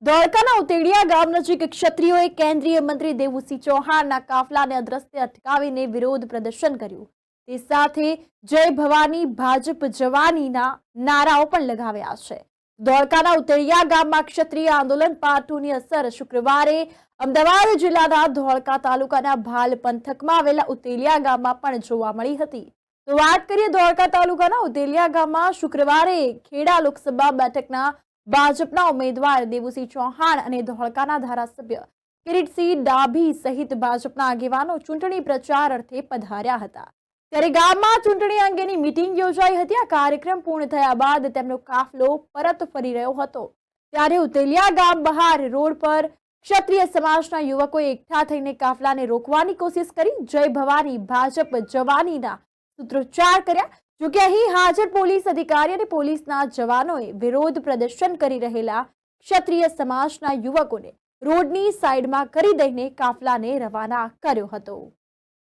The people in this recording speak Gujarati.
ધોળકાના ઉતેડિયા ગામ નજીક ક્ષત્રિયોએ કેન્દ્રીય મંત્રી દેવુસિંહ ચૌહાણના કાફલાને અધરસ્તે અટકાવીને વિરોધ પ્રદર્શન કર્યું। તે સાથે જય ભવાની ભાજપ જવાનીના નારાઓ પણ લગાવ્યા છે। ધોળકાના ઉતેડિયા ગામમાં ક્ષત્રિય આંદોલન પાર્ટ 2ની અસર શુક્રવારે અમદાવાદ જિલ્લાના ધોળકા તાલુકાના ભાલ પંથકમાં આવેલા ઉતેડિયા ગામમાં પણ જોવા મળી હતી। તો વાત કરીએ ધોળકા તાલુકાના ઉતેડિયા ગામમાં શુક્રવારે ખેડા લોકસભા બેઠકના ભાજપના ઉમેદવાર દેવુસિંહ ચૌહાણ અને ધોળકાના ધારાસભ્ય કિરીટસિંહ ડાભી સહિત ભાજપના આગેવાનો ચૂંટણી પ્રચાર અર્થે પધાર્યા હતા। ત્યારે ગામમાં ચૂંટણી અંગેની મીટિંગ યોજાઈ હતી। આ કાર્યક્રમ પૂર્ણ થયા બાદ તેમનો કાફલો પરત ફરી રહ્યો હતો ત્યારે ઉતેડિયા ગામ બહાર રોડ પર ક્ષત્રિય સમાજના યુવકોએ એકઠા થઈને કાફલાને રોકવાની કોશિશ કરી। જય ભવાની ભાજપ જવાનીના સૂત્રોચ્ચાર કર્યા। જોકે અહીં હાજર પોલીસ અધિકારી અને પોલીસના જવાનોએ વિરોધ પ્રદર્શન કરી રહેલા ક્ષત્રિય સમાજના યુવકોને રોડની સાઈડમાં કરી દઈને કાફલાને રવાના કર્યો હતો।